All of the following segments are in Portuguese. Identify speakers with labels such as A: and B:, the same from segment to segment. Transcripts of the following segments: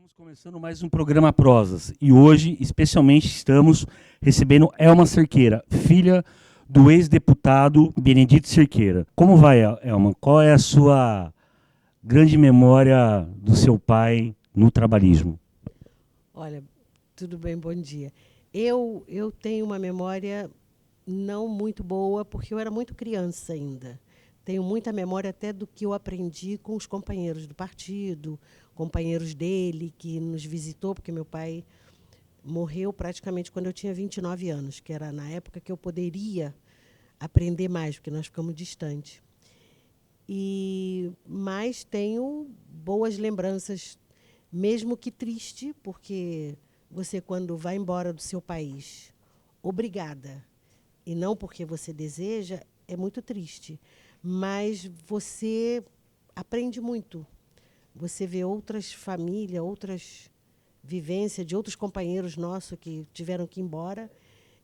A: Estamos começando mais um programa Prosas e hoje, especialmente, estamos recebendo Elma Cerqueira, filha do ex-deputado Benedito Cerqueira. Como vai, Elma? Qual é a sua grande memória do seu pai no trabalhismo?
B: Olha, tudo bem, bom dia. Eu tenho uma memória não muito boa, porque eu era muito criança ainda. Tenho muita memória até do que eu aprendi com os companheiros do partido, companheiros dele, que nos visitou, porque meu pai morreu praticamente quando eu tinha 29 anos, que era na época que eu poderia aprender mais, porque nós ficamos distantes. Mas tenho boas lembranças, mesmo que triste, porque você, quando vai embora do seu país, obrigada, e não porque você deseja, é muito triste. Mas você aprende muito. Você vê outras famílias, outras vivências de outros companheiros nossos que tiveram que ir embora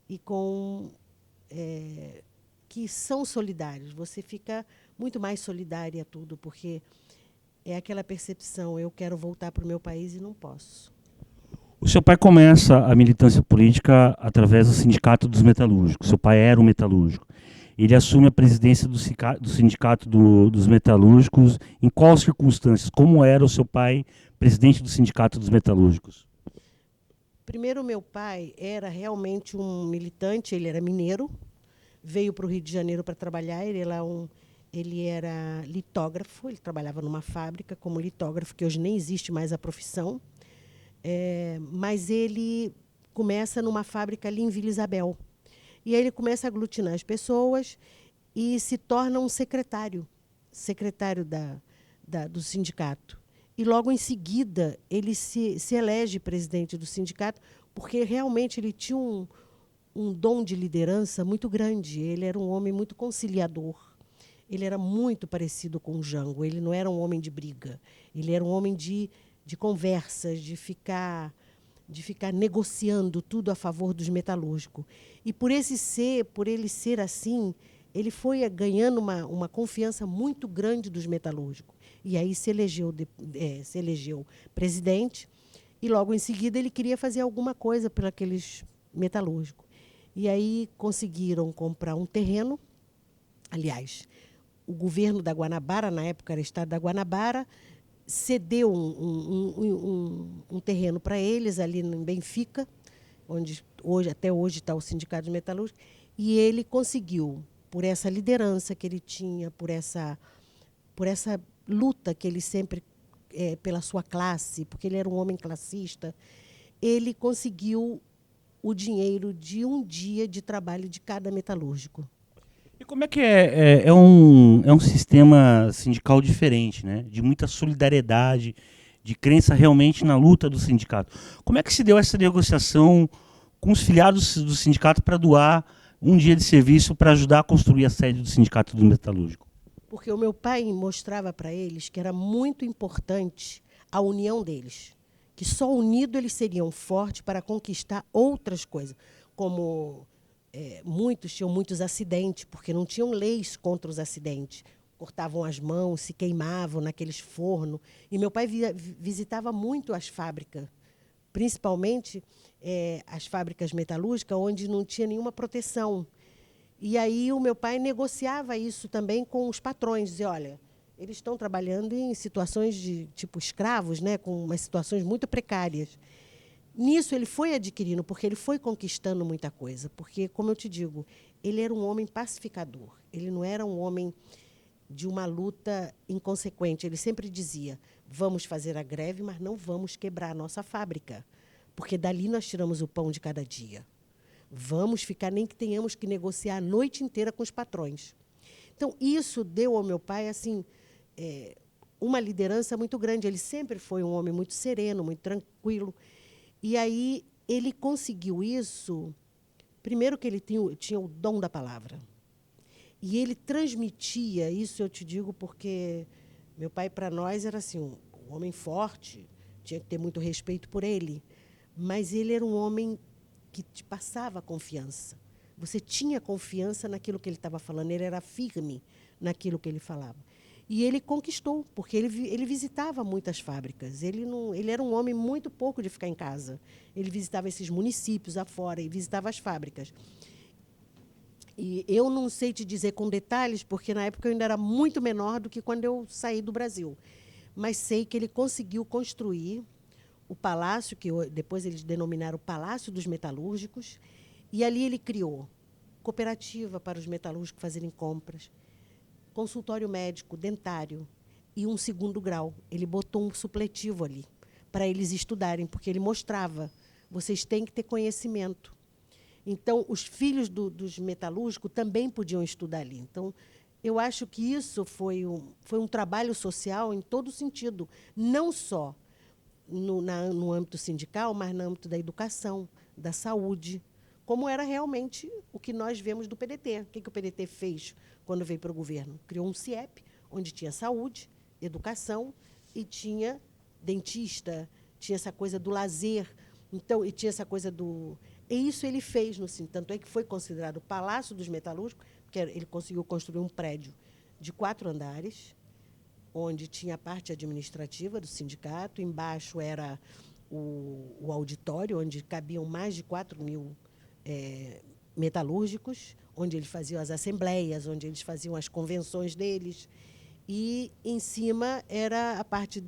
B: e com que são solidários. Você fica muito mais solidária a tudo, porque é aquela percepção, eu quero voltar para o meu país e não posso.
A: O seu pai começa a militância política através do Sindicato dos Metalúrgicos. Seu pai era um metalúrgico. Ele assume a presidência do Sindicato dos Metalúrgicos. Em quais circunstâncias? Como era o seu pai presidente do Sindicato dos Metalúrgicos?
B: Primeiro, meu pai era realmente um militante, ele era mineiro, veio para o Rio de Janeiro para trabalhar, ele era litógrafo, ele trabalhava numa fábrica como litógrafo, que hoje nem existe mais a profissão, mas ele começa numa fábrica ali em Vila Isabel. E aí ele começa a aglutinar as pessoas e se torna um secretário do sindicato. E logo em seguida ele se elege presidente do sindicato, porque realmente ele tinha um dom de liderança muito grande. Ele era um homem muito conciliador. Ele era muito parecido com o Jango. Ele não era um homem de briga. Ele era um homem de conversas, de ficar negociando tudo a favor dos metalúrgicos. E por ele ser assim, ele foi ganhando uma confiança muito grande dos metalúrgicos. E aí se elegeu presidente, e logo em seguida ele queria fazer alguma coisa para aqueles metalúrgicos. E aí conseguiram comprar um terreno. Aliás, o governo da Guanabara, na época era o estado da Guanabara, cedeu um terreno para eles ali em Benfica, onde até hoje está o Sindicato de Metalúrgicos, e ele conseguiu, por essa liderança que ele tinha, por essa luta que ele sempre, pela sua classe, porque ele era um homem classista, ele conseguiu o dinheiro de um dia de trabalho de cada metalúrgico.
A: E como é que é um sistema sindical diferente, né? De muita solidariedade, de crença realmente na luta do sindicato. Como é que se deu essa negociação com os filiados do sindicato para doar um dia de serviço para ajudar a construir a sede do Sindicato do Metalúrgico?
B: Porque o meu pai mostrava para eles que era muito importante a união deles, que só unido eles seriam fortes para conquistar outras coisas, como muitos tinham muitos acidentes, porque não tinham leis contra os acidentes. Cortavam as mãos, se queimavam naqueles fornos. E meu pai visitava muito as fábricas, principalmente as fábricas metalúrgicas, onde não tinha nenhuma proteção. E aí o meu pai negociava isso também com os patrões, dizia, olha, eles estão trabalhando em situações de tipo escravos, né, com umas situações muito precárias. Nisso ele foi adquirindo, porque ele foi conquistando muita coisa, porque, como eu te digo, ele era um homem pacificador, ele não era um homem de uma luta inconsequente. Ele sempre dizia, vamos fazer a greve, mas não vamos quebrar a nossa fábrica, porque dali nós tiramos o pão de cada dia. Vamos ficar, nem que tenhamos que negociar a noite inteira com os patrões. Então, isso deu ao meu pai assim uma liderança muito grande. Ele sempre foi um homem muito sereno, muito tranquilo. E aí ele conseguiu isso, primeiro que ele tinha o dom da palavra. E ele transmitia, isso eu te digo porque meu pai, para nós, era assim, um homem forte, tinha que ter muito respeito por ele, mas ele era um homem que te passava confiança. Você tinha confiança naquilo que ele estava falando, ele era firme naquilo que ele falava. E ele conquistou, porque ele visitava muitas fábricas. Ele era um homem muito pouco de ficar em casa. Ele visitava esses municípios afora e visitava as fábricas. E eu não sei te dizer com detalhes, porque na época eu ainda era muito menor do que quando eu saí do Brasil. Mas sei que ele conseguiu construir o palácio, que depois eles denominaram Palácio dos Metalúrgicos, e ali ele criou cooperativa para os metalúrgicos fazerem compras, consultório médico, dentário e um segundo grau. Ele botou um supletivo ali para eles estudarem, porque ele mostrava, vocês têm que ter conhecimento. Então, os filhos dos metalúrgicos também podiam estudar ali. Então, eu acho que isso foi um trabalho social em todo sentido, não só no âmbito sindical, mas no âmbito da educação, da saúde, como era realmente o que nós vemos do PDT. O que o PDT fez quando veio para o governo? Criou um CIEP, onde tinha saúde, educação e tinha dentista, tinha essa coisa do lazer, então, e tinha essa coisa do... E isso ele fez, tanto é que foi considerado o Palácio dos Metalúrgicos, porque ele conseguiu construir um prédio de 4 andares, onde tinha a parte administrativa do sindicato, embaixo era o auditório, onde cabiam mais de 4.000 metalúrgicos, onde eles faziam as assembleias, onde eles faziam as convenções deles, e em cima era a parte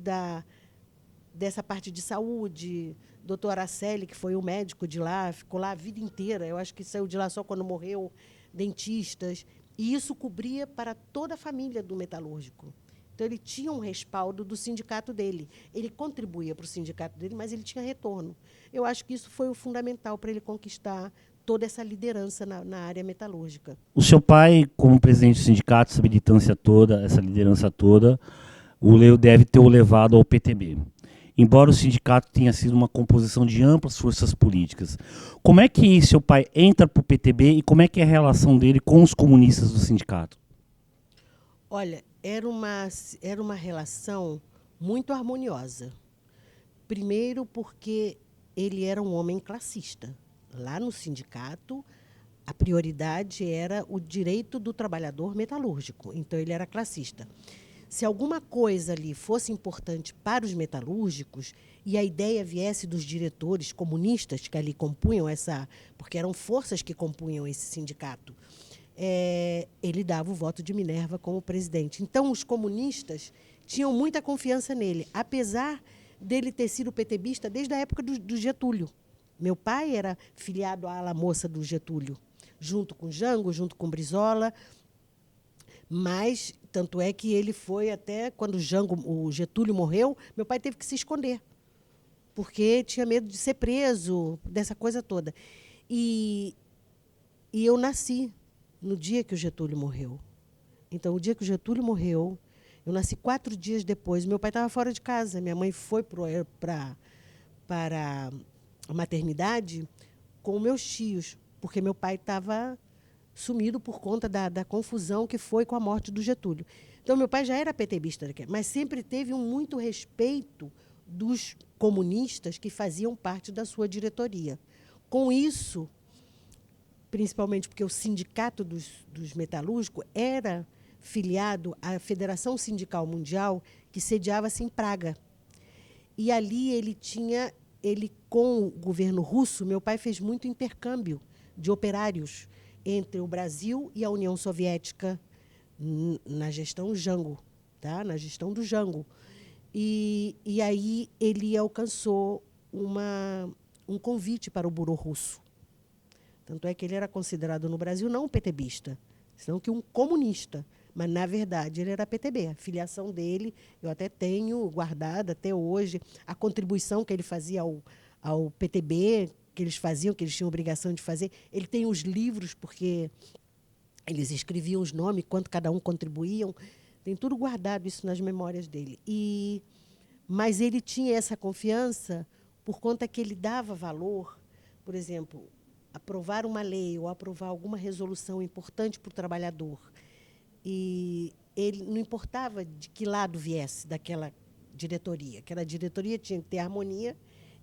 B: dessa parte de saúde. Dr. Araceli, que foi o médico de lá, ficou lá a vida inteira, eu acho que saiu de lá só quando morreu, dentistas, e isso cobria para toda a família do metalúrgico. Então, ele tinha um respaldo do sindicato dele. Ele contribuía para o sindicato dele, mas ele tinha retorno. Eu acho que isso foi o fundamental para ele conquistar toda essa liderança na área metalúrgica.
A: O seu pai, como presidente do sindicato, essa militância toda, essa liderança toda, deve ter o levado ao PTB. Embora o sindicato tenha sido uma composição de amplas forças políticas. Como é que seu pai entra para o PTB e como é que é a relação dele com os comunistas do sindicato?
B: Olha, era uma relação muito harmoniosa. Primeiro porque ele era um homem classista. Lá no sindicato, a prioridade era o direito do trabalhador metalúrgico. Então, ele era classista. Se alguma coisa ali fosse importante para os metalúrgicos e a ideia viesse dos diretores comunistas que ali compunham porque eram forças que compunham esse sindicato, ele dava o voto de Minerva como presidente. Então, os comunistas tinham muita confiança nele, apesar dele ter sido petebista desde a época do Getúlio. Meu pai era filiado à ala moça do Getúlio, junto com Jango, junto com Brizola, mas tanto é que ele foi até quando o Getúlio morreu, meu pai teve que se esconder, porque tinha medo de ser preso, dessa coisa toda. E eu nasci no dia que o Getúlio morreu. Então, o dia que o Getúlio morreu, eu nasci 4 dias depois. Meu pai estava fora de casa, minha mãe foi para a maternidade com meus tios, porque meu pai estava sumido por conta da confusão que foi com a morte do Getúlio. Então, meu pai já era petebista, mas sempre teve muito respeito dos comunistas que faziam parte da sua diretoria. Com isso, principalmente porque o sindicato dos metalúrgicos era filiado à Federação Sindical Mundial, que sediava-se em Praga. E ali ele com o governo russo, meu pai fez muito intercâmbio de operários entre o Brasil e a União Soviética na gestão Jango, tá? Na gestão do Jango. E aí ele alcançou um convite para o Burô Russo. Tanto é que ele era considerado no Brasil não um petebista, senão que um comunista. Mas, na verdade, ele era PTB. A filiação dele, eu até tenho guardada até hoje, a contribuição que ele fazia ao PTB, que eles faziam, que eles tinham obrigação de fazer. Ele tem os livros, porque eles escreviam os nomes, quanto cada um contribuíam. Tem tudo guardado isso nas memórias dele. Mas ele tinha essa confiança por conta que ele dava valor, por exemplo, aprovar uma lei ou aprovar alguma resolução importante para o trabalhador. E ele não importava de que lado viesse daquela diretoria. Aquela diretoria tinha que ter harmonia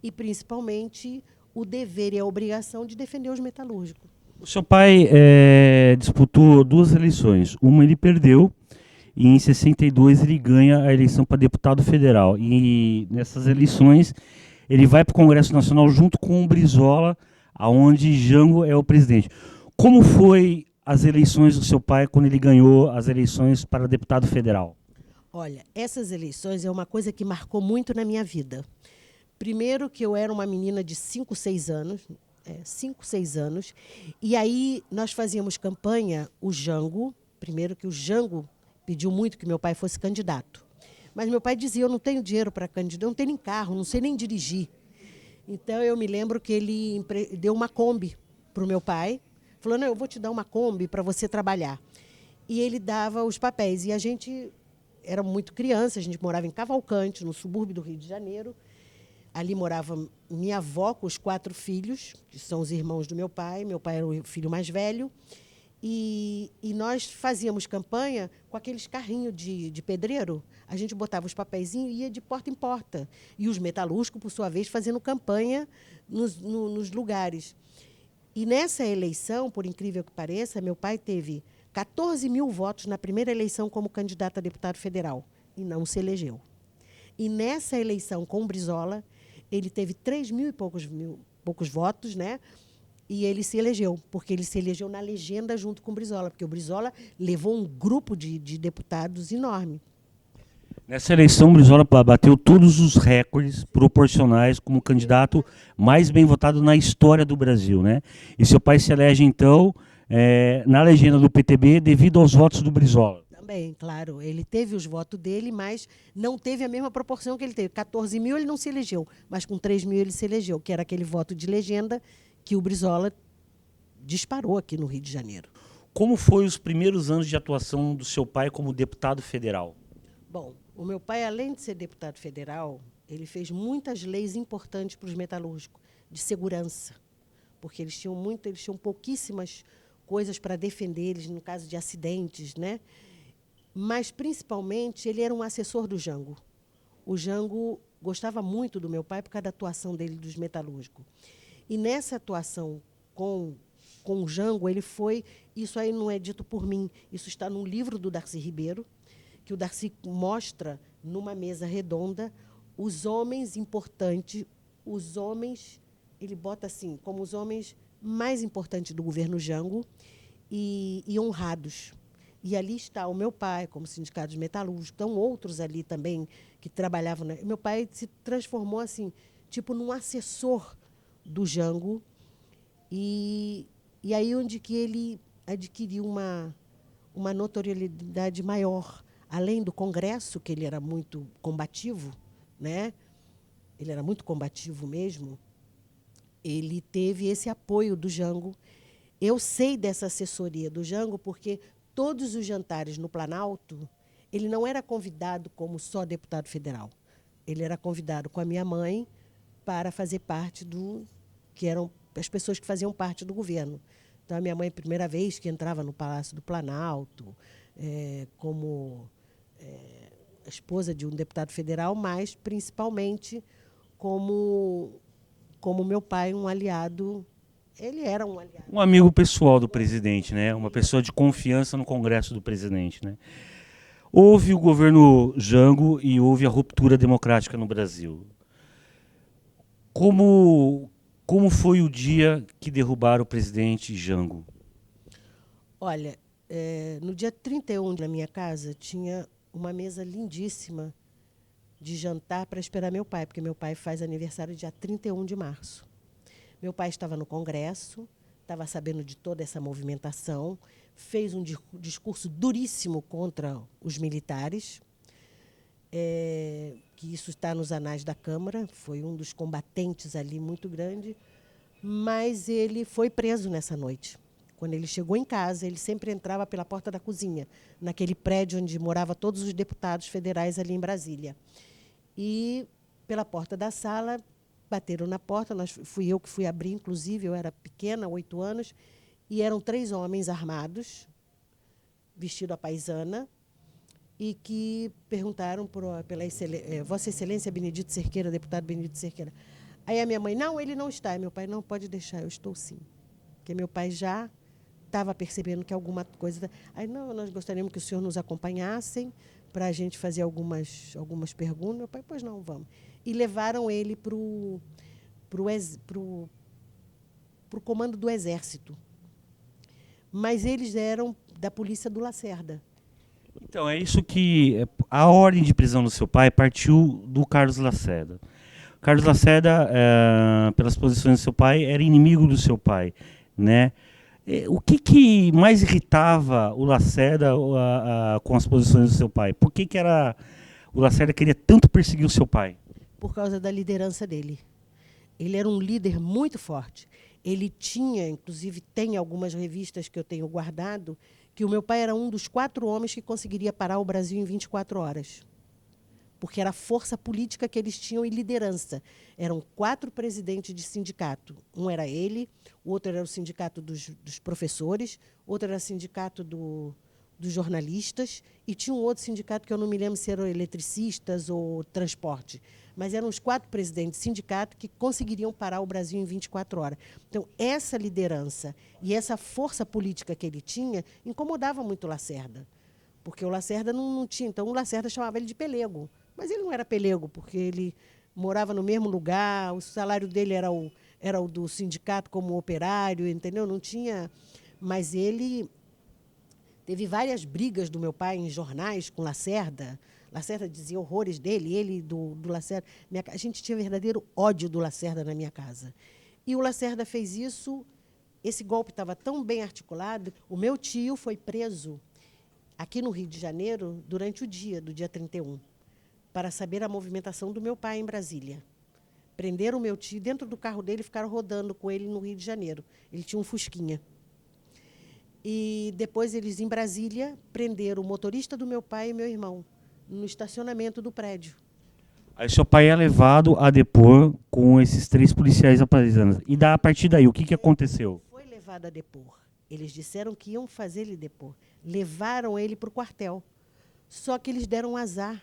B: e, principalmente, o dever e a obrigação de defender os metalúrgicos.
A: O seu pai disputou 2 eleições. Uma ele perdeu e em 62 ele ganha a eleição para deputado federal. E nessas eleições ele vai para o Congresso Nacional junto com o Brizola, aonde Jango é o presidente. Como foi as eleições do seu pai quando ele ganhou as eleições para deputado federal?
B: Olha, essas eleições é uma coisa que marcou muito na minha vida. Primeiro que eu era uma menina de 5, 6 anos, 5, 6 anos, e aí nós fazíamos campanha, o Jango, primeiro que o Jango pediu muito que meu pai fosse candidato. Mas meu pai dizia, eu não tenho dinheiro para candidato, eu não tenho nem carro, não sei nem dirigir. Então eu me lembro que ele deu uma Kombi para o meu pai, falou, não, eu vou te dar uma Kombi para você trabalhar. E ele dava os papéis, e a gente era muito criança, a gente morava em Cavalcante, no subúrbio do Rio de Janeiro. Ali morava minha avó com os 4 filhos, que são os irmãos do meu pai era o filho mais velho, e nós fazíamos campanha com aqueles carrinhos de pedreiro. A gente botava os papeizinhos e ia de porta em porta. E os metalúrgicos, por sua vez, fazendo campanha nos lugares. E nessa eleição, por incrível que pareça, meu pai teve 14 mil votos na primeira eleição como candidato a deputado federal e não se elegeu. E nessa eleição com o Brizola, ele teve 3 mil e poucos votos, né? E ele se elegeu, porque ele se elegeu na legenda junto com o Brizola, porque o Brizola levou um grupo de deputados enorme.
A: Nessa eleição, o Brizola bateu todos os recordes proporcionais como candidato mais bem votado na história do Brasil, né? E seu pai se elege, então, na legenda do PTB devido aos votos do Brizola.
B: Também, claro, ele teve os votos dele, mas não teve a mesma proporção que ele teve. 14 mil ele não se elegeu, mas com 3 mil ele se elegeu, que era aquele voto de legenda que o Brizola disparou aqui no Rio de Janeiro.
A: Como foi os primeiros anos de atuação do seu pai como deputado federal?
B: Bom, o meu pai, além de ser deputado federal, ele fez muitas leis importantes para os metalúrgicos, de segurança, porque eles tinham pouquíssimas coisas para defender eles no caso de acidentes, né? Mas, principalmente, ele era um assessor do Jango. O Jango gostava muito do meu pai por causa da atuação dele dos metalúrgicos. E nessa atuação com o Jango, ele foi... Isso aí não é dito por mim, isso está num livro do Darcy Ribeiro, que o Darcy mostra numa mesa redonda os homens importantes, ele bota assim, como os homens mais importantes do governo Jango e honrados. E ali está o meu pai, como sindicato de metalúrgicos, estão outros ali também que trabalhavam. Meu pai se transformou assim, tipo num assessor do Jango, e aí onde que ele adquiriu uma notoriedade maior, além do Congresso, que ele era muito combativo, né? Ele era muito combativo mesmo, ele teve esse apoio do Jango. Eu sei dessa assessoria do Jango porque todos os jantares no Planalto, ele não era convidado como só deputado federal. Ele era convidado com a minha mãe para fazer parte que eram as pessoas que faziam parte do governo. Então, a minha mãe, primeira vez que entrava no Palácio do Planalto, como esposa de um deputado federal, mas, principalmente, como meu pai, um aliado. Ele era um aliado.
A: Um amigo pessoal do presidente, né? Uma pessoa de confiança no Congresso do presidente, né? Houve o governo Jango e houve a ruptura democrática no Brasil. Como foi o dia que derrubaram o presidente Jango?
B: Olha, no dia 31 na minha casa tinha uma mesa lindíssima de jantar para esperar meu pai, porque meu pai faz aniversário dia 31 de março. Meu pai estava no Congresso, estava sabendo de toda essa movimentação, fez um discurso duríssimo contra os militares, que isso está nos anais da Câmara, foi um dos combatentes ali muito grande, mas ele foi preso nessa noite. Quando ele chegou em casa, ele sempre entrava pela porta da cozinha, naquele prédio onde moravam todos os deputados federais ali em Brasília. E, pela porta da sala, bateram na porta, fui eu que fui abrir, inclusive, eu era pequena, 8 anos, e eram 3 homens armados, vestidos à paisana, e que perguntaram pela Vossa Excelência Benedito Cerqueira, deputado Benedito Cerqueira. Aí a minha mãe, não, ele não está. E meu pai, não, pode deixar, eu estou sim. Porque meu pai já estava percebendo que alguma coisa... Aí, não, nós gostaríamos que o senhor nos acompanhassem para a gente fazer algumas perguntas. Meu pai, pois não, vamos. E levaram ele para o comando do Exército. Mas eles eram da polícia do Lacerda.
A: Então, é isso que... A ordem de prisão do seu pai partiu do Carlos Lacerda. Carlos Lacerda, pelas posições do seu pai, era inimigo do seu pai, né? O que mais irritava o Lacerda com as posições do seu pai? Por que o Lacerda queria tanto perseguir o seu pai?
B: Por causa da liderança dele. Ele era um líder muito forte. Ele tinha, inclusive tem algumas revistas que eu tenho guardado, que o meu pai era um dos 4 homens que conseguiria parar o Brasil em 24 horas. Porque era a força política que eles tinham e liderança. Eram 4 presidentes de sindicato. Um era ele, o outro era o sindicato dos professores, outro era o sindicato dos jornalistas, e tinha um outro sindicato que eu não me lembro se eram eletricistas ou transporte. Mas eram os 4 presidentes de sindicato que conseguiriam parar o Brasil em 24 horas. Então, essa liderança e essa força política que ele tinha incomodava muito o Lacerda. Porque o Lacerda não tinha. Então, o Lacerda chamava ele de pelego. Mas ele não era pelego, porque ele morava no mesmo lugar, o salário dele era o do sindicato como operário, entendeu? Não tinha... Mas ele teve várias brigas do meu pai em jornais com Lacerda. Lacerda dizia horrores dele, ele do Lacerda. A gente tinha verdadeiro ódio do Lacerda na minha casa. E o Lacerda fez isso, esse golpe estava tão bem articulado, o meu tio foi preso aqui no Rio de Janeiro durante o dia, do dia 31, para saber a movimentação do meu pai em Brasília. Prenderam o meu tio dentro do carro dele e ficaram rodando com ele no Rio de Janeiro. Ele tinha um Fusquinha. E depois eles, em Brasília, prenderam o motorista do meu pai e meu irmão, no estacionamento do prédio.
A: Aí seu pai é levado a depor com esses 3 policiais aparelhando. E a partir daí, o que aconteceu?
B: Foi levado a depor. Eles disseram que iam fazer ele depor. Levaram ele para o quartel. Só que eles deram um azar.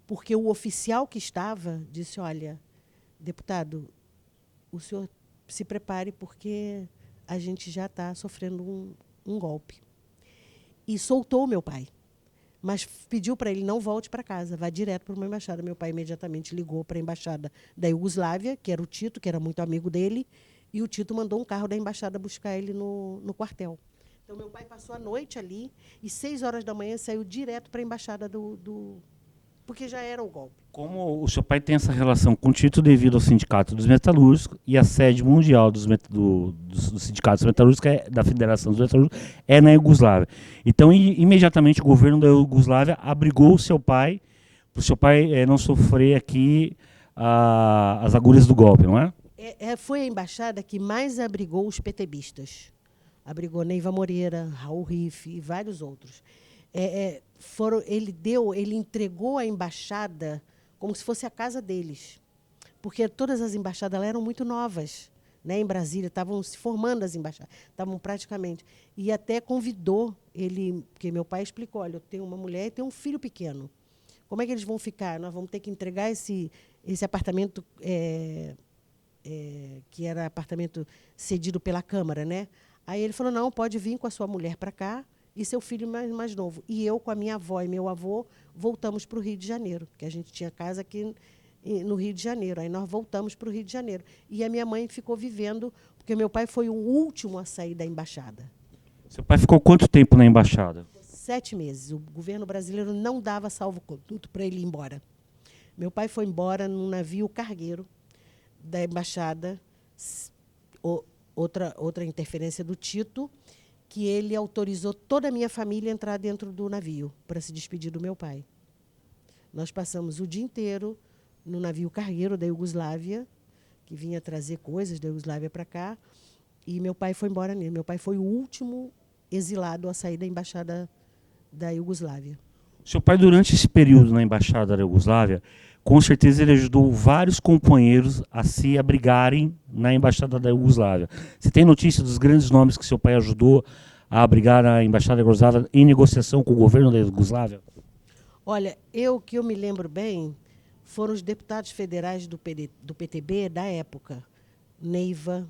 B: Porque o oficial que estava disse, olha, deputado, o senhor se prepare porque a gente já está sofrendo um golpe. E soltou o meu pai. Mas pediu para ele não volte para casa, vá direto para uma embaixada. Meu pai imediatamente ligou para a embaixada da Iugoslávia, que era o Tito, que era muito amigo dele, e o Tito mandou um carro da embaixada buscar ele no quartel. Então, meu pai passou a noite ali e 6 horas da manhã saiu direto para a embaixada porque já era o golpe.
A: Como o seu pai tem essa relação com o Tito devido ao Sindicato dos Metalúrgicos e a sede mundial dos sindicatos metalúrgicos, da Federação dos Metalúrgicos, é na Iugoslávia. Então, imediatamente, o governo da Iugoslávia abrigou o seu pai, para o seu pai não sofrer aqui as agulhas do golpe, não é?
B: Foi a embaixada que mais abrigou os petebistas. Abrigou Neiva Moreira, Raul Riff e vários outros. Ele entregou a embaixada como se fosse a casa deles. Porque todas as embaixadas lá eram muito novas. Né? Em Brasília, estavam se formando as embaixadas. Estavam praticamente. E até convidou ele, porque meu pai explicou, olha, eu tenho uma mulher e tenho um filho pequeno. Como é que eles vão ficar? Nós vamos ter que entregar esse apartamento, que era apartamento cedido pela Câmara, né? Aí ele falou, não, pode vir com a sua mulher para cá e seu filho mais novo. E eu, com a minha avó e meu avô, voltamos para o Rio de Janeiro, que a gente tinha casa aqui no Rio de Janeiro. Aí nós voltamos para o Rio de Janeiro. E a minha mãe ficou vivendo, porque meu pai foi o último a sair da embaixada.
A: Seu pai ficou quanto tempo na embaixada?
B: 7 meses. O governo brasileiro não dava salvo-conduto para ele ir embora. Meu pai foi embora num navio cargueiro da embaixada, outra interferência do Tito, que ele autorizou toda a minha família a entrar dentro do navio para se despedir do meu pai. Nós passamos o dia inteiro no navio cargueiro da Iugoslávia, que vinha trazer coisas da Iugoslávia para cá, e meu pai foi embora nele. Meu pai foi o último exilado a sair da embaixada da Iugoslávia.
A: Seu pai, durante esse período na embaixada da Iugoslávia, com certeza ele ajudou vários companheiros a se abrigarem na embaixada da Iugoslávia. Você tem notícia dos grandes nomes que seu pai ajudou a abrigar na embaixada da Iugoslávia em negociação com o governo da Iugoslávia?
B: Olha, que eu me lembro bem, foram os deputados federais do PTB da época. Neiva,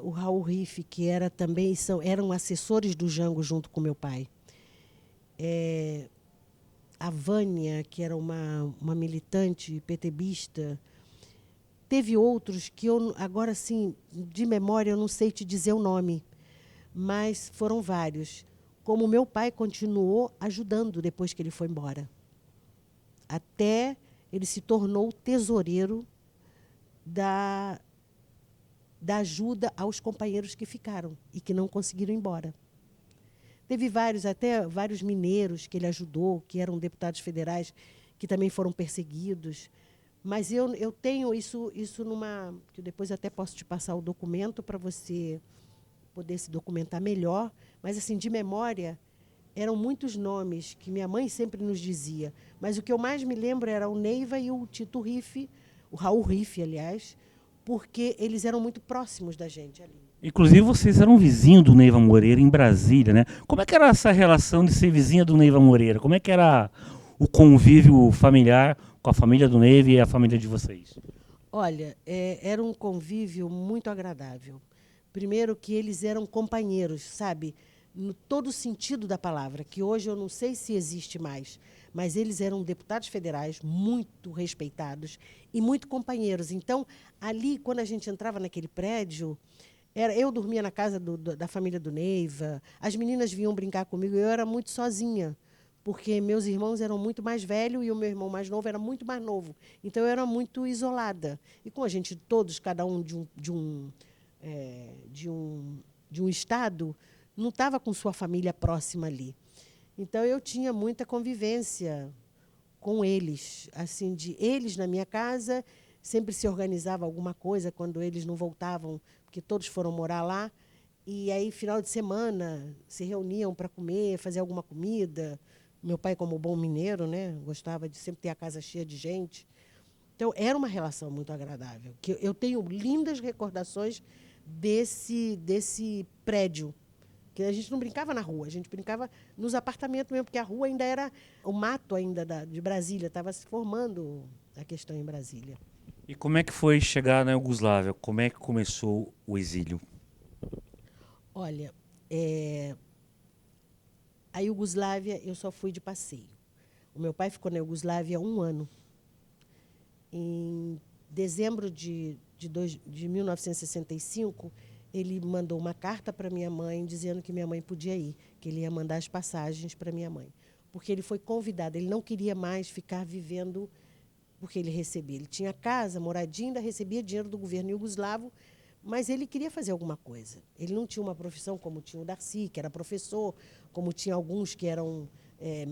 B: o Raul Riff, que era também eram assessores do Jango junto com meu pai. A Vânia, que era uma militante petebista. Teve outros que eu, agora, assim, de memória, eu não sei te dizer o nome, mas foram vários. Como meu pai continuou ajudando depois que ele foi embora. Até ele se tornou tesoureiro da ajuda aos companheiros que ficaram e que não conseguiram ir embora. Teve até vários mineiros que ele ajudou, que eram deputados federais, que também foram perseguidos. Mas eu tenho isso numa... que depois até posso te passar o documento para você poder se documentar melhor. Mas, assim, de memória, eram muitos nomes que minha mãe sempre nos dizia. Mas o que eu mais me lembro era o Neiva e o Tito Riff, o Raul Riff, aliás, porque eles eram muito próximos da gente ali.
A: Inclusive, vocês eram vizinhos do Neiva Moreira em Brasília, né? Como é que era essa relação de ser vizinha do Neiva Moreira? Como é que era o convívio familiar com a família do Neiva e a família de vocês?
B: Olha, era um convívio muito agradável. Primeiro que eles eram companheiros, sabe? No todo sentido da palavra, que hoje eu não sei se existe mais, mas eles eram deputados federais muito respeitados e muito companheiros. Então, ali, quando a gente entrava naquele prédio, eu dormia na casa da família do Neiva, as meninas vinham brincar comigo, eu era muito sozinha, porque meus irmãos eram muito mais velhos e o meu irmão mais novo era muito mais novo. Então, eu era muito isolada. E com a gente todos, cada um de um estado, não estava com sua família próxima ali. Então, eu tinha muita convivência com eles, assim, de eles na minha casa, sempre se organizava alguma coisa quando eles não voltavam, porque todos foram morar lá, e aí, final de semana, se reuniam para comer, fazer alguma comida. Meu pai, como bom mineiro, né, gostava de sempre ter a casa cheia de gente. Então, era uma relação muito agradável. Que eu tenho lindas recordações desse prédio, que a gente não brincava na rua, a gente brincava nos apartamentos mesmo, porque a rua ainda era o mato ainda de Brasília, estava se formando a questão em Brasília.
A: E como é que foi chegar na Iugoslávia? Como é que começou o exílio?
B: Olha, a Iugoslávia eu só fui de passeio. O meu pai ficou na Iugoslávia 1 ano. Em dezembro de 1965, ele mandou uma carta para minha mãe dizendo que minha mãe podia ir, que ele ia mandar as passagens para minha mãe. Porque ele foi convidado, ele não queria mais ficar vivendo porque ele recebia. Ele tinha casa, moradia, ainda recebia dinheiro do governo iugoslavo, mas ele queria fazer alguma coisa. Ele não tinha uma profissão como tinha o Darcy, que era professor, como tinha alguns que eram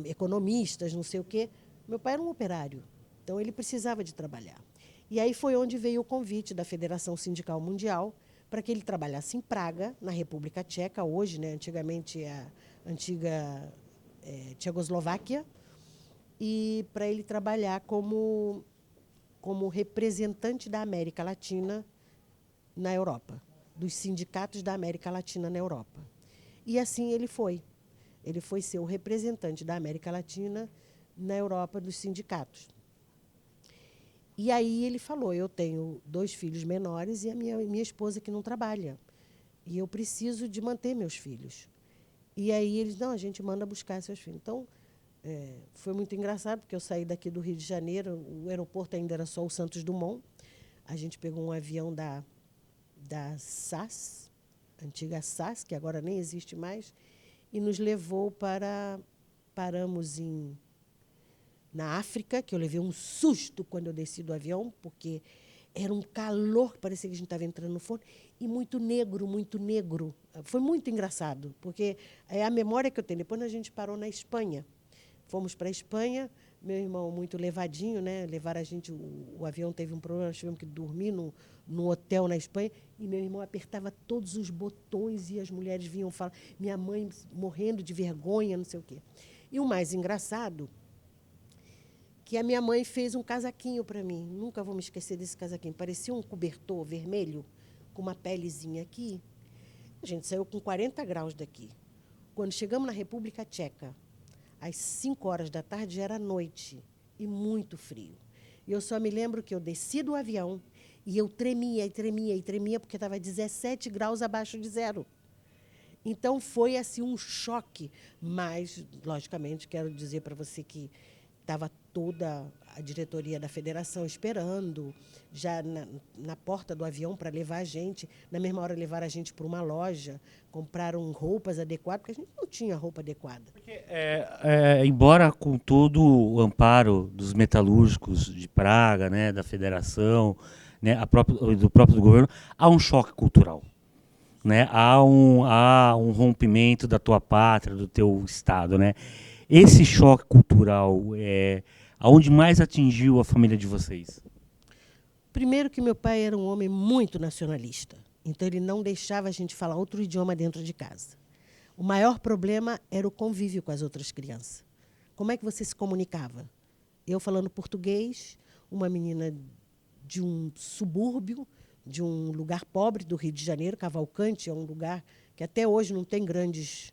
B: economistas, não sei o quê. Meu pai era um operário, então ele precisava de trabalhar. E aí foi onde veio o convite da Federação Sindical Mundial para que ele trabalhasse em Praga, na República Tcheca, hoje, né, antigamente a antiga Tchecoslováquia, e para ele trabalhar como representante da América Latina na Europa, dos sindicatos da América Latina na Europa. E assim ele foi. Ele foi ser o representante da América Latina na Europa dos sindicatos. E aí ele falou, eu tenho 2 filhos menores e a minha esposa que não trabalha. E eu preciso de manter meus filhos. E aí eles, não, a gente manda buscar seus filhos. Então, foi muito engraçado, porque eu saí daqui do Rio de Janeiro, o aeroporto ainda era só o Santos Dumont. A gente pegou um avião da SAS, antiga SAS, que agora nem existe mais, e nos levou paramos na África, que eu levei um susto quando eu desci do avião, porque era um calor que parecia que a gente estava entrando no forno, e muito negro, muito negro. Foi muito engraçado, porque é a memória que eu tenho. Depois a gente parou na Espanha. Fomos para a Espanha, meu irmão muito levadinho, né? Levaram a gente, o avião teve um problema, nós tivemos que dormir no hotel na Espanha, e meu irmão apertava todos os botões e as mulheres vinham falar, minha mãe morrendo de vergonha, não sei o quê. E o mais engraçado, que a minha mãe fez um casaquinho para mim, nunca vou me esquecer desse casaquinho, parecia um cobertor vermelho, com uma pelezinha aqui. A gente saiu com 40 graus daqui. Quando chegamos na República Tcheca, às 5 horas da tarde já era noite e muito frio. E eu só me lembro que eu desci do avião E eu tremia, e tremia, e tremia, porque estava 17 graus abaixo de zero. Então, foi assim um choque. Mas, logicamente, quero dizer para você que estava toda a diretoria da federação esperando, já na porta do avião para levar a gente. Na mesma hora, levar a gente para uma loja, compraram roupas adequadas, porque a gente não tinha roupa adequada.
A: Embora com todo o amparo dos metalúrgicos de Praga, né, da federação, né, do próprio governo, há um choque cultural. Né? Há um rompimento da tua pátria, do teu estado. Né? Esse choque cultural, aonde mais atingiu a família de vocês?
B: Primeiro que meu pai era um homem muito nacionalista. Então, ele não deixava a gente falar outro idioma dentro de casa. O maior problema era o convívio com as outras crianças. Como é que você se comunicava? Eu falando português, uma menina de um subúrbio, de um lugar pobre do Rio de Janeiro, Cavalcante é um lugar que até hoje não tem grandes...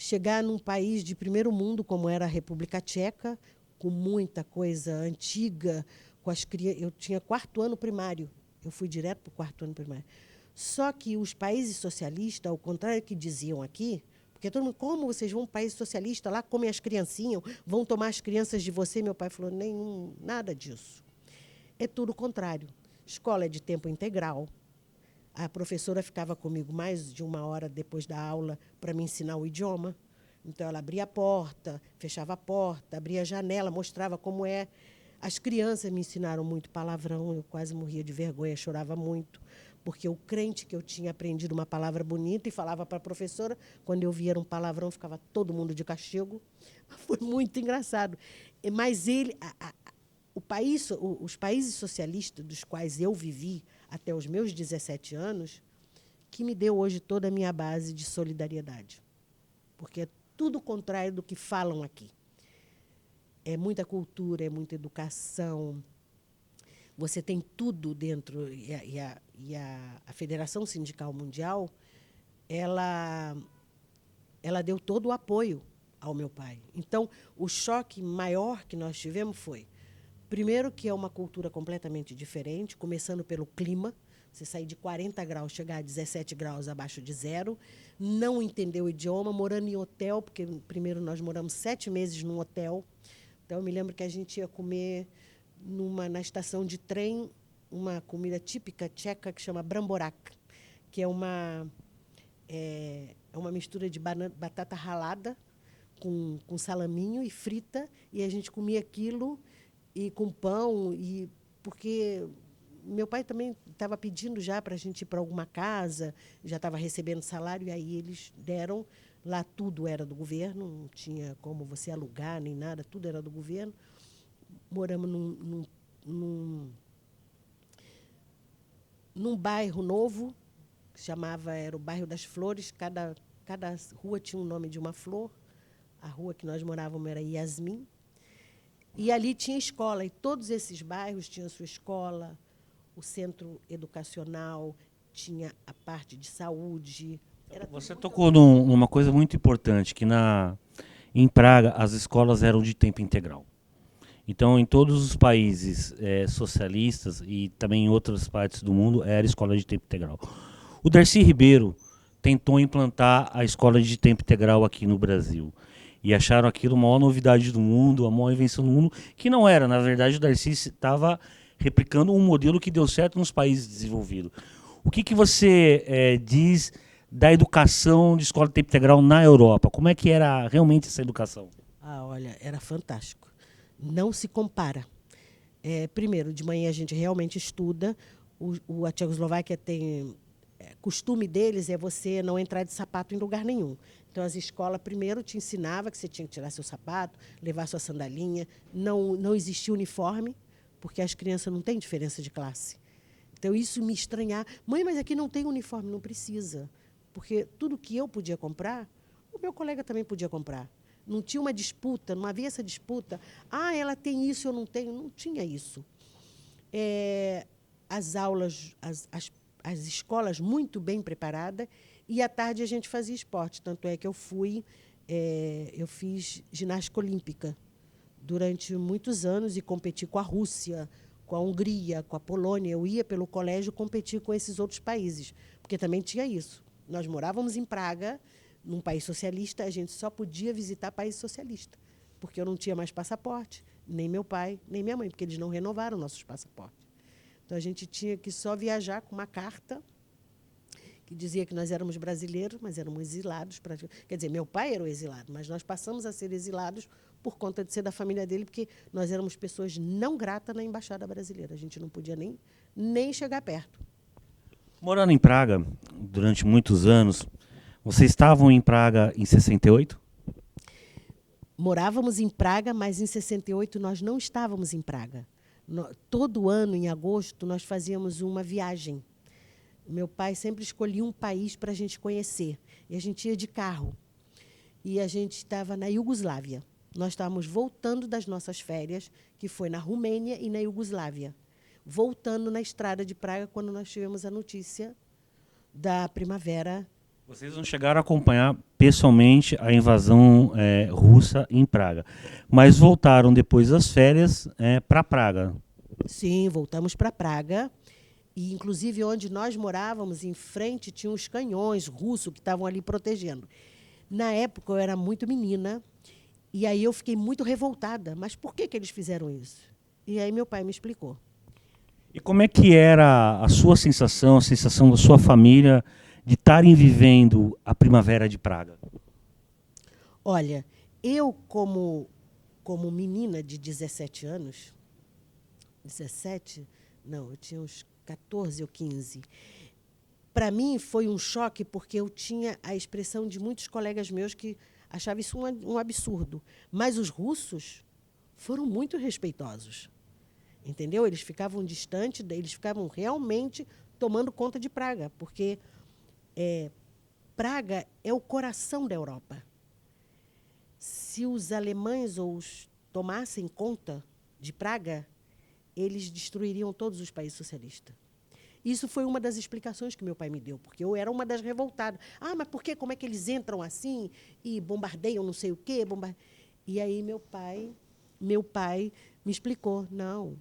B: Chegar num país de primeiro mundo, como era a República Tcheca, com muita coisa antiga, com as crianças... Eu tinha 4º ano primário, eu fui direto para o 4º ano primário. Só que os países socialistas, ao contrário do que diziam aqui, porque todo mundo, como vocês vão para um país socialista, lá comem as criancinhas, vão tomar as crianças de você? Meu pai falou, nada disso. É tudo o contrário. Escola é de tempo integral. A professora ficava comigo mais de 1 hora depois da aula para me ensinar o idioma. Então, ela abria a porta, fechava a porta, abria a janela, mostrava como é. As crianças me ensinaram muito palavrão, eu quase morria de vergonha, chorava muito, porque o crente que eu tinha aprendido uma palavra bonita e falava para a professora, quando eu via um palavrão, ficava todo mundo de castigo. Foi muito engraçado. Mas os países socialistas dos quais eu vivi até os meus 17 anos, que me deu hoje toda a minha base de solidariedade. Porque é tudo o contrário do que falam aqui. É muita cultura, é muita educação. Você tem tudo dentro. E a Federação Sindical Mundial, ela deu todo o apoio ao meu pai. Então, o choque maior que nós tivemos foi, primeiro, que é uma cultura completamente diferente, começando pelo clima. Você sair de 40 graus, chegar a 17 graus abaixo de zero, não entender o idioma, morando em hotel, porque primeiro nós moramos 7 meses num hotel. Então, eu me lembro que a gente ia comer na estação de trem uma comida típica tcheca que chama bramborak, que é uma mistura de batata ralada com salaminho e frita, e a gente comia aquilo e com pão, porque meu pai também estava pedindo já para a gente ir para alguma casa, já estava recebendo salário, e aí eles deram. Lá tudo era do governo, não tinha como você alugar nem nada, tudo era do governo. Moramos num bairro novo, que era o bairro das Flores, cada rua tinha um nome de uma flor. A rua que nós morávamos era Yasmin. E ali tinha escola, e todos esses bairros tinham sua escola, o centro educacional, tinha a parte de saúde.
A: Você tocou numa coisa muito importante, que em Praga as escolas eram de tempo integral. Então, em todos os países socialistas e também em outras partes do mundo, era escola de tempo integral. O Darcy Ribeiro tentou implantar a escola de tempo integral aqui no Brasil. E acharam aquilo a maior novidade do mundo, a maior invenção do mundo, que não era. Na verdade, o Darcy estava replicando um modelo que deu certo nos países desenvolvidos. O que você diz da educação de escola de tempo integral na Europa? Como é que era realmente essa educação?
B: Olha, era fantástico. Não se compara. Primeiro, de manhã a gente realmente estuda. A Tchecoslováquia tem... costume deles é você não entrar de sapato em lugar nenhum. Então, as escolas primeiro te ensinavam que você tinha que tirar seu sapato, levar sua sandalinha. Não existia uniforme, porque as crianças não têm diferença de classe. Então, isso me estranhava. Mãe, mas aqui não tem uniforme. Não precisa. Porque tudo que eu podia comprar, o meu colega também podia comprar. Não tinha uma disputa, não havia essa disputa. Ela tem isso, eu não tenho. Não tinha isso. As aulas, as escolas muito bem preparadas, e à tarde a gente fazia esporte. Tanto é que eu fiz ginástica olímpica durante muitos anos e competi com a Rússia, com a Hungria, com a Polônia. Eu ia pelo colégio competir com esses outros países, porque também tinha isso. Nós morávamos em Praga, num país socialista, a gente só podia visitar país socialista, porque eu não tinha mais passaporte, nem meu pai, nem minha mãe, porque eles não renovaram nossos passaportes. Então, a gente tinha que só viajar com uma carta que dizia que nós éramos brasileiros, mas éramos exilados. Quer dizer, meu pai era o exilado, mas nós passamos a ser exilados por conta de ser da família dele, porque nós éramos pessoas não gratas na Embaixada Brasileira. A gente não podia nem chegar perto.
A: Morando em Praga durante muitos anos, vocês estavam em Praga em 68?
B: Morávamos em Praga, mas em 68 nós não estávamos em Praga. Todo ano, em agosto, nós fazíamos uma viagem. Meu pai sempre escolhia um país para a gente conhecer. E a gente ia de carro. E a gente estava na Iugoslávia. Nós estávamos voltando das nossas férias, que foi na Romênia e na Iugoslávia. Voltando na estrada de Praga, quando nós tivemos a notícia da primavera.
A: Vocês não chegaram a acompanhar pessoalmente a invasão russa em Praga, mas voltaram depois das férias para Praga.
B: Sim, voltamos para Praga. E, inclusive, onde nós morávamos, em frente, tinha os canhões russos que estavam ali protegendo. Na época, eu era muito menina, e aí eu fiquei muito revoltada. Mas por que eles fizeram isso? E aí meu pai me explicou.
A: E como é que era a sua sensação, a sensação da sua família de estarem vivendo a primavera de Praga?
B: Olha, eu como menina de 17 anos, 17? Não, eu tinha uns 14 ou 15. Para mim foi um choque, porque eu tinha a expressão de muitos colegas meus que achavam isso um absurdo. Mas os russos foram muito respeitosos. Entendeu? Eles ficavam distantes, eles ficavam realmente tomando conta de Praga, porque Praga é o coração da Europa. Se os alemães tomassem conta de Praga, eles destruiriam todos os países socialistas. Isso foi uma das explicações que meu pai me deu, porque eu era uma das revoltadas. Ah, mas por quê? Como é que eles entram assim e bombardeiam não sei o quê? E aí meu pai me explicou, não,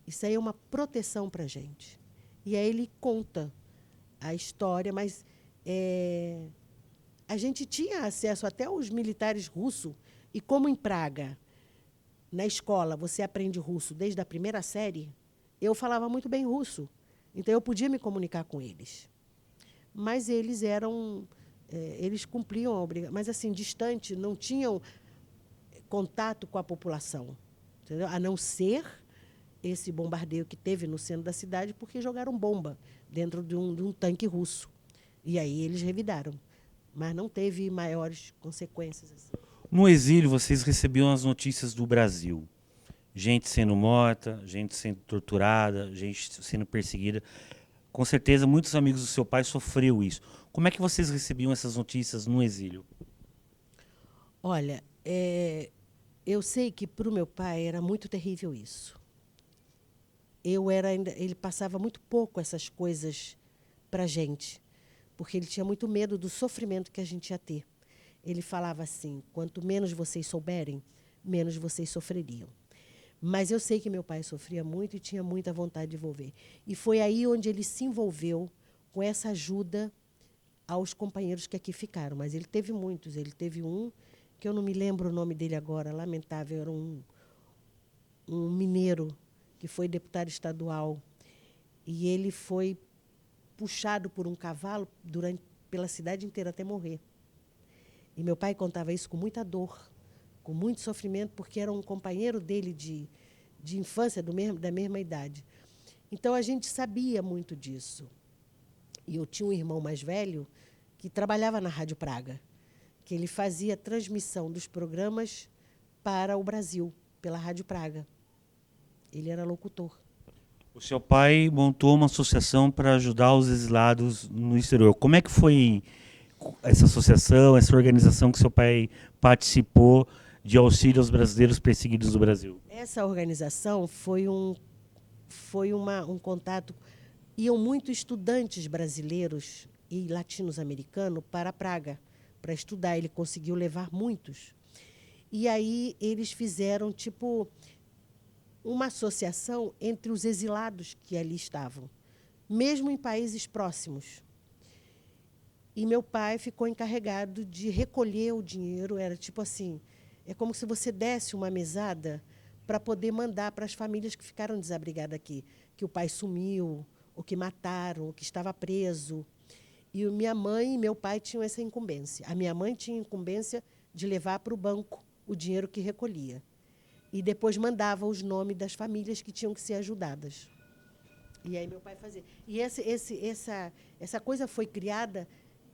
B: isso aí é uma proteção para a gente. E aí ele conta a história, mas a gente tinha acesso até aos militares russos, e como em Praga, na escola, você aprende russo desde a primeira série, eu falava muito bem russo. Então, eu podia me comunicar com eles. Mas eles eles cumpriam a obrigação. Mas, assim, distante, não tinham contato com a população. Entendeu? A não ser esse bombardeio que teve no centro da cidade, porque jogaram bomba dentro de um tanque russo. E aí eles revidaram. Mas não teve maiores consequências. Assim.
A: No exílio, vocês recebiam as notícias do Brasil. Gente sendo morta, gente sendo torturada, gente sendo perseguida. Com certeza, muitos amigos do seu pai sofreu isso. Como é que vocês recebiam essas notícias no exílio?
B: Olha, eu sei que para o meu pai era muito terrível isso. Ele passava muito pouco essas coisas para a gente, porque ele tinha muito medo do sofrimento que a gente ia ter. Ele falava assim, quanto menos vocês souberem, menos vocês sofreriam. Mas eu sei que meu pai sofria muito e tinha muita vontade de envolver. E foi aí onde ele se envolveu com essa ajuda aos companheiros que aqui ficaram. Mas ele teve muitos. Ele teve um, que eu não me lembro o nome dele agora, lamentável, era um mineiro que foi deputado estadual. E ele foi puxado por um cavalo pela cidade inteira até morrer. E meu pai contava isso com muita dor, com muito sofrimento, porque era um companheiro dele de infância, da mesma idade. Então, a gente sabia muito disso. E eu tinha um irmão mais velho que trabalhava na Rádio Praga, que ele fazia transmissão dos programas para o Brasil, pela Rádio Praga. Ele era locutor.
A: O seu pai montou uma associação para ajudar os exilados no exterior. Como é que foi essa associação, essa organização que seu pai participou de auxílio aos brasileiros perseguidos do Brasil?
B: Essa organização foi um contato. Iam muitos estudantes brasileiros e latino-americanos para Praga para estudar. Ele conseguiu levar muitos. E aí eles fizeram tipo uma associação entre os exilados que ali estavam, mesmo em países próximos. E meu pai ficou encarregado de recolher o dinheiro. Era tipo assim, é como se você desse uma mesada para poder mandar para as famílias que ficaram desabrigadas aqui, que o pai sumiu, ou que mataram, ou que estava preso. E minha mãe e meu pai tinham essa incumbência. A minha mãe tinha incumbência de levar para o banco o dinheiro que recolhia. E depois mandava os nomes das famílias que tinham que ser ajudadas. E aí meu pai fazia. E essa coisa foi criada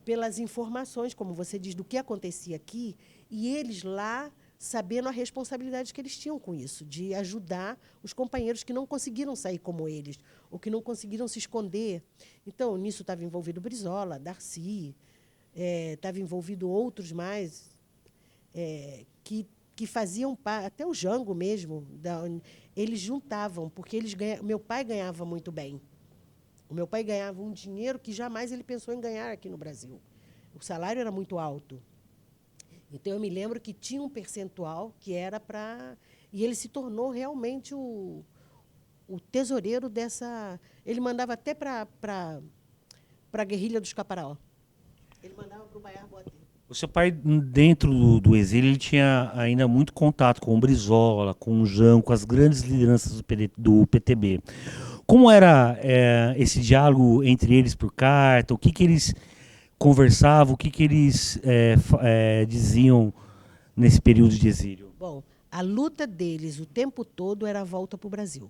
B: pelas informações, como você diz, do que acontecia aqui, e eles lá sabendo a responsabilidade que eles tinham com isso, de ajudar os companheiros que não conseguiram sair como eles, ou que não conseguiram se esconder. Então, nisso estava envolvido Brizola, Darcy, estava envolvido outros mais, que faziam parte, até o Jango mesmo, eles juntavam, porque meu pai ganhava muito bem. O meu pai ganhava um dinheiro que jamais ele pensou em ganhar aqui no Brasil. O salário era muito alto. Então, eu me lembro que tinha um percentual que era para... E ele se tornou realmente o tesoureiro dessa... Ele mandava até para a guerrilha dos Caparaó. Ele mandava para o Baiar Boatê.
A: O seu pai, dentro do exílio, ele tinha ainda muito contato com o Brizola, com o Jango, com as grandes lideranças do PTB. Como era esse diálogo entre eles por carta? O que eles conversavam? O que eles diziam nesse período de exílio?
B: Bom, a luta deles o tempo todo era a volta para o Brasil.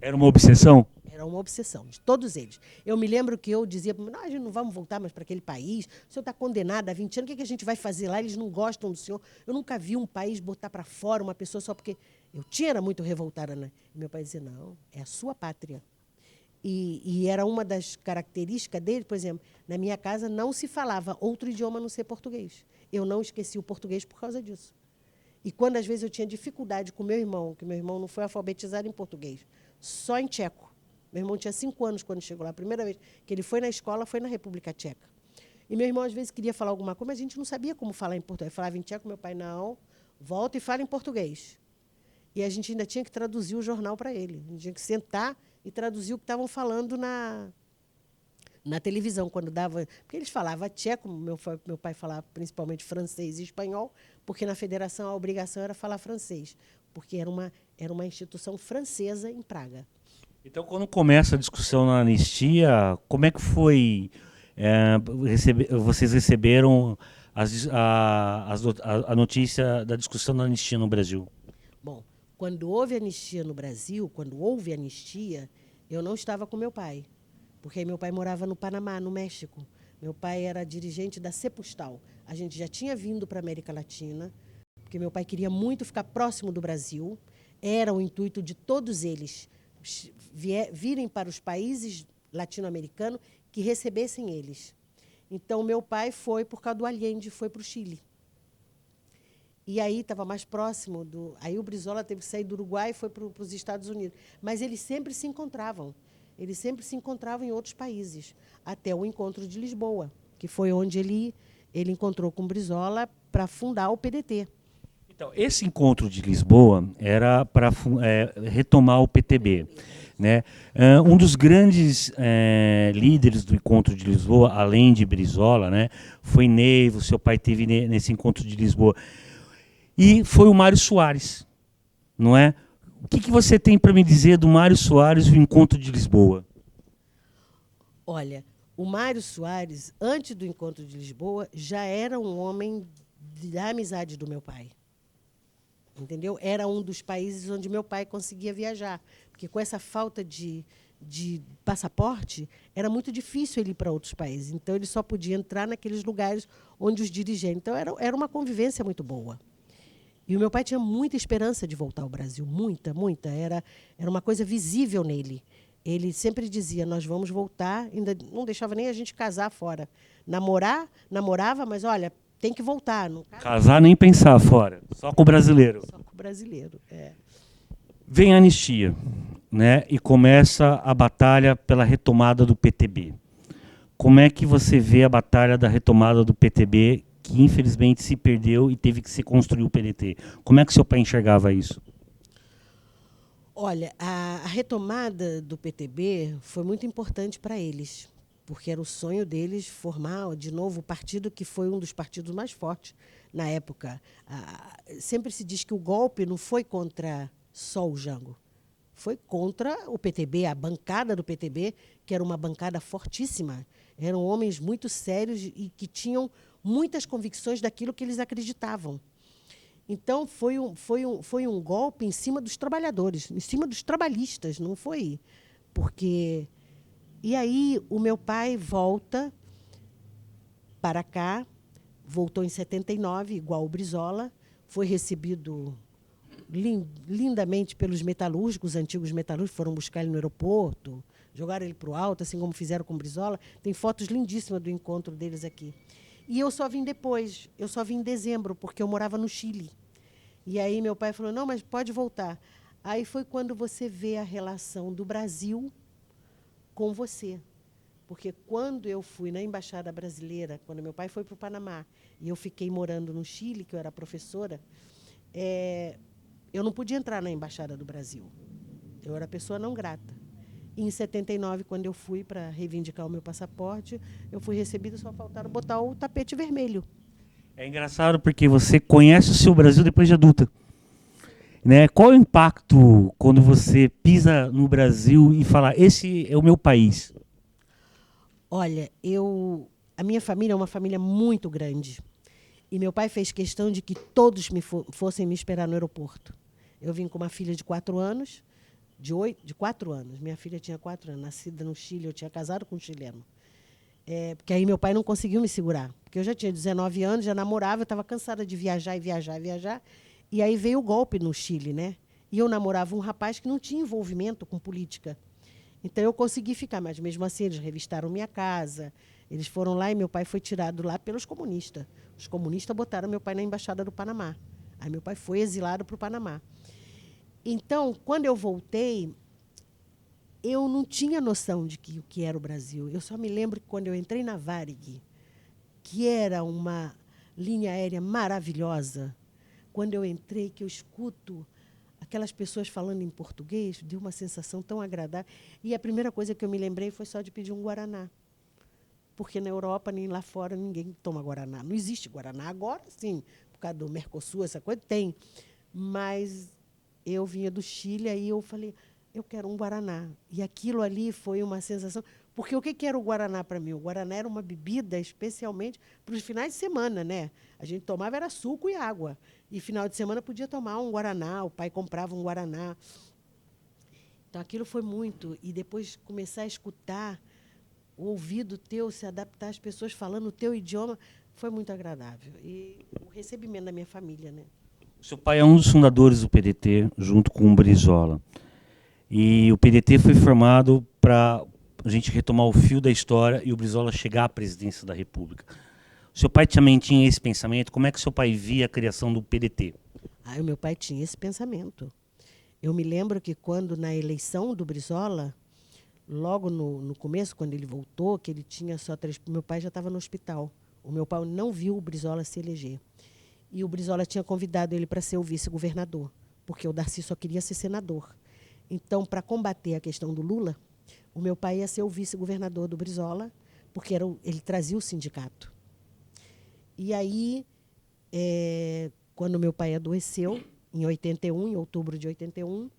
A: Era uma obsessão?
B: Era uma obsessão, de todos eles. Eu me lembro que eu dizia, a gente não vamos voltar mais para aquele país, o senhor está condenado há 20 anos, o que a gente vai fazer lá? Eles não gostam do senhor. Eu nunca vi um país botar para fora uma pessoa só porque... Eu era muito revoltada, né? E meu pai dizia, não, é a sua pátria. E era uma das características dele, por exemplo, na minha casa não se falava outro idioma a não ser português. Eu não esqueci o português por causa disso. E quando, às vezes, eu tinha dificuldade com meu irmão, que meu irmão não foi alfabetizado em português, só em tcheco. Meu irmão tinha 5 anos quando chegou lá. A primeira vez que ele foi na escola foi na República Tcheca. E meu irmão, às vezes, queria falar alguma coisa, mas a gente não sabia como falar em português. Eu falava em tcheco, meu pai, não, volta e fala em português. E a gente ainda tinha que traduzir o jornal para ele. A gente tinha que sentar e traduzir o que estavam falando na televisão, quando dava... Porque eles falavam tcheco, meu pai falava principalmente francês e espanhol, porque na federação a obrigação era falar francês, porque era uma instituição francesa em Praga.
A: Então, quando começa a discussão na anistia, como é que foi? Vocês receberam a notícia da discussão da anistia no Brasil?
B: Bom, quando houve anistia no Brasil, quando houve anistia, eu não estava com meu pai, porque meu pai morava no Panamá, no México. Meu pai era dirigente da Cepustal. A gente já tinha vindo para a América Latina, porque meu pai queria muito ficar próximo do Brasil. Era o intuito de todos eles virem para os países latino-americanos que recebessem eles. Então, meu pai foi, por causa do Allende, foi para o Chile. E aí estava mais próximo do... Aí o Brizola teve que sair do Uruguai e foi para os Estados Unidos. Mas eles sempre se encontravam. Eles sempre se encontravam em outros países, até o encontro de Lisboa, que foi onde ele encontrou com o Brizola para fundar o PDT.
A: Então, esse encontro de Lisboa era para retomar o PTB. Né? Um dos grandes líderes do encontro de Lisboa, além de Brizola, né, foi Neivo, seu pai teve nesse encontro de Lisboa. E foi o Mário Soares, não é? O que você tem para me dizer do Mário Soares e o encontro de Lisboa?
B: Olha, o Mário Soares, antes do encontro de Lisboa, já era um homem da amizade do meu pai. Entendeu? Era um dos países onde meu pai conseguia viajar, porque com essa falta de passaporte, era muito difícil ele ir para outros países. Então, ele só podia entrar naqueles lugares onde os dirigentes... Então, era uma convivência muito boa. E o meu pai tinha muita esperança de voltar ao Brasil, muita, muita. Era uma coisa visível nele. Ele sempre dizia, nós vamos voltar, ainda não deixava nem a gente casar fora. Namorava, mas, olha, tem que voltar. Não
A: casar nem pensar fora, só com o brasileiro.
B: Só com o brasileiro, é.
A: Vem a anistia, né, e começa a batalha pela retomada do PTB. Como é que você vê a batalha da retomada do PTB, que infelizmente se perdeu e teve que se construir o PDT? Como é que seu pai enxergava isso?
B: Olha, a retomada do PTB foi muito importante para eles, porque era o sonho deles formar de novo o partido que foi um dos partidos mais fortes na época. Sempre se diz que o golpe não foi contra só o Jango, foi contra o PTB, a bancada do PTB, que era uma bancada fortíssima. Eram homens muito sérios e que tinham muitas convicções daquilo que eles acreditavam. Então, foi um golpe em cima dos trabalhadores, em cima dos trabalhistas, não foi? Porque. E aí, o meu pai volta para cá, voltou em 79, igual o Brizola, foi recebido lindamente pelos metalúrgicos, os antigos metalúrgicos, foram buscar ele no aeroporto, jogaram ele para o alto, assim como fizeram com o Brizola. Tem fotos lindíssimas do encontro deles aqui. E eu só vim depois, eu só vim em dezembro, porque eu morava no Chile. E aí meu pai falou, não, mas pode voltar. Aí foi quando você vê a relação do Brasil com você. Porque quando eu fui na Embaixada Brasileira, quando meu pai foi para o Panamá, e eu fiquei morando no Chile, que eu era professora, eu não podia entrar na Embaixada do Brasil. Eu era pessoa não grata. E em 79, quando eu fui para reivindicar o meu passaporte, eu fui recebida, só faltaram botar o tapete vermelho.
A: É engraçado porque você conhece o seu Brasil depois de adulta. Né? Qual é o impacto quando você pisa no Brasil e fala, esse é o meu país?
B: Olha, a minha família é uma família muito grande. E meu pai fez questão de que todos fossem me esperar no aeroporto. Eu vim com uma filha de 4 anos, de 4 anos. Minha filha tinha 4 anos, nascida no Chile, eu tinha casado com um chileno. Porque aí meu pai não conseguiu me segurar. Porque eu já tinha 19 anos, já namorava, eu estava cansada de viajar e viajar e viajar. E aí veio o golpe no Chile, né? E eu namorava um rapaz que não tinha envolvimento com política. Então eu consegui ficar, mas mesmo assim eles revistaram minha casa. Eles foram lá e meu pai foi tirado lá pelos comunistas. Os comunistas botaram meu pai na Embaixada do Panamá. Aí meu pai foi exilado para o Panamá. Então, quando eu voltei, eu não tinha noção de o que era o Brasil. Eu só me lembro que quando eu entrei na Varig, que era uma linha aérea maravilhosa, quando eu entrei, que eu escuto aquelas pessoas falando em português, deu uma sensação tão agradável. E a primeira coisa que eu me lembrei foi só de pedir um guaraná. Porque na Europa, nem lá fora, ninguém toma guaraná. Não existe guaraná. Agora, sim, por causa do Mercosul, essa coisa, tem. Mas eu vinha do Chile, aí eu falei, eu quero um guaraná. E aquilo ali foi uma sensação. Porque o que era o guaraná para mim? O guaraná era uma bebida especialmente para os finais de semana, né? A gente tomava era suco e água. E final de semana podia tomar um guaraná, o pai comprava um guaraná. Então aquilo foi muito. E depois começar a escutar, o ouvido teu se adaptar às pessoas falando o teu idioma, foi muito agradável. E o recebimento da minha família, né?
A: Seu pai é um dos fundadores do PDT, junto com o Brizola. E o PDT foi formado para a gente retomar o fio da história e o Brizola chegar à presidência da República. Seu pai também tinha esse pensamento? Como é que seu pai via a criação do PDT?
B: O meu pai tinha esse pensamento. Eu me lembro que quando, na eleição do Brizola, logo no começo, quando ele voltou, que ele tinha só 3... Meu pai já estava no hospital. O meu pai não viu o Brizola se eleger. E o Brizola tinha convidado ele para ser o vice-governador, porque o Darcy só queria ser senador. Então, para combater a questão do Lula, o meu pai ia ser o vice-governador do Brizola, porque ele trazia o sindicato. E aí, quando meu pai adoeceu, em 81, em outubro de 81,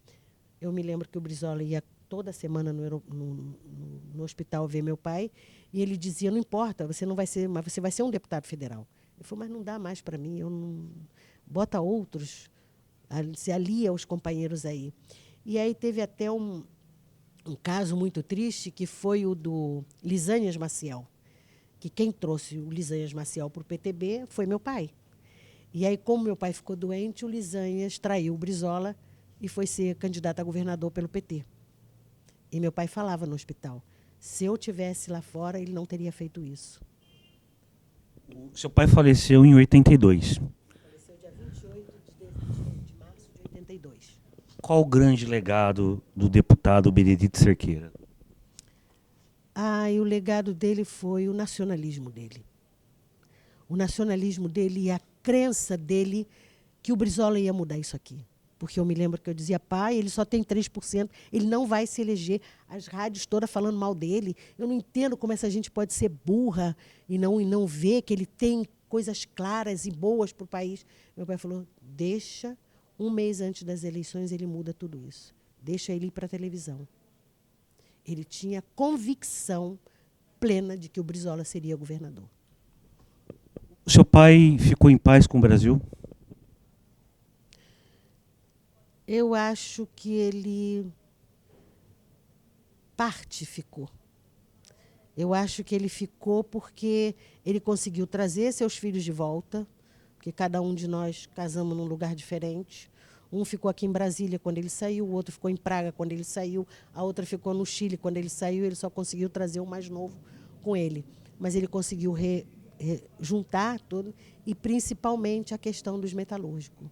B: eu me lembro que o Brizola ia toda semana no hospital ver meu pai, e ele dizia, não importa, você não vai ser, mas você vai ser um deputado federal. Eu falei, mas não dá mais para mim, eu não... Bota outros, se alia aos companheiros aí. E aí teve até um caso muito triste, que foi o do Lisânias Maciel, que quem trouxe o Lisânias Maciel para o PTB foi meu pai. E aí, como meu pai ficou doente, o Lisânias traiu o Brizola e foi ser candidato a governador pelo PT. E meu pai falava no hospital, se eu tivesse lá fora, ele não teria feito isso.
A: Seu pai faleceu em 82.
B: Faleceu dia 28 de março de 82.
A: Qual o grande legado do deputado Benedito Cerqueira?
B: E o legado dele foi o nacionalismo dele. O nacionalismo dele e a crença dele que o Brizola ia mudar isso aqui. porque eu me lembro que eu dizia, pai, ele só tem 3%, ele não vai se eleger. As rádios todas falando mal dele. Eu não entendo como essa gente pode ser burra e não ver que ele tem coisas claras e boas para o país. Meu pai falou, deixa, um mês antes das eleições ele muda tudo isso. Deixa ele ir para a televisão. Ele tinha convicção plena de que o Brizola seria governador.
A: O seu pai ficou em paz com o Brasil?
B: Eu acho que ele ficou. Eu acho que ele ficou porque ele conseguiu trazer seus filhos de volta, porque cada um de nós casamos num lugar diferente. Um ficou aqui em Brasília quando ele saiu, o outro ficou em Praga quando ele saiu, a outra ficou no Chile quando ele saiu, ele só conseguiu trazer o mais novo com ele. Mas ele conseguiu juntar tudo, e principalmente a questão dos metalúrgicos.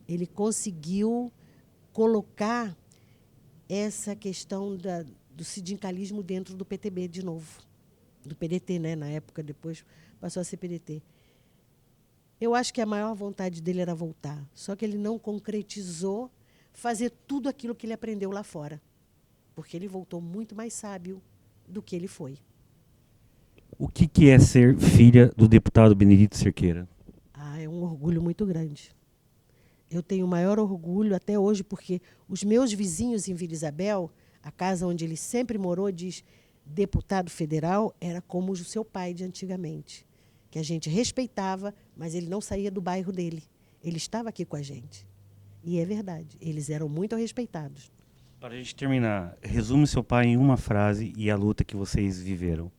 B: Ele conseguiu colocar essa questão do sindicalismo dentro do PTB de novo, do PDT, né? Na época, depois passou a ser PDT. Eu acho que a maior vontade dele era voltar, só que ele não concretizou fazer tudo aquilo que ele aprendeu lá fora, porque ele voltou muito mais sábio do que ele foi.
A: O que é ser filha do deputado Benedito Cerqueira?
B: É um orgulho muito grande. Eu tenho o maior orgulho até hoje, porque os meus vizinhos em Vila Isabel, a casa onde ele sempre morou, diz, deputado federal era como o seu pai de antigamente, que a gente respeitava, mas ele não saía do bairro dele. Ele estava aqui com a gente. E é verdade, eles eram muito respeitados.
A: Para a gente terminar, resume seu pai em uma frase e a luta que vocês viveram.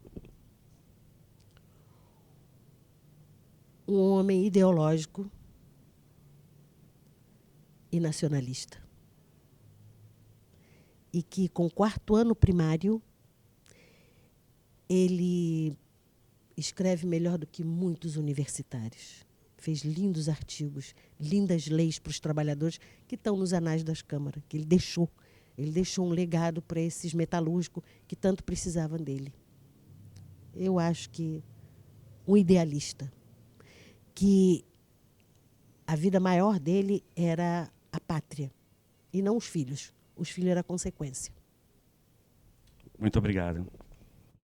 B: Um homem ideológico e nacionalista. E que, com o 4º ano primário, ele escreve melhor do que muitos universitários. Fez lindos artigos, lindas leis para os trabalhadores que estão nos anais das câmaras, que ele deixou. Ele deixou um legado para esses metalúrgicos que tanto precisavam dele. Eu acho que um idealista, que a vida maior dele era a pátria, e não os filhos. Os filhos eram a consequência.
A: Muito obrigado.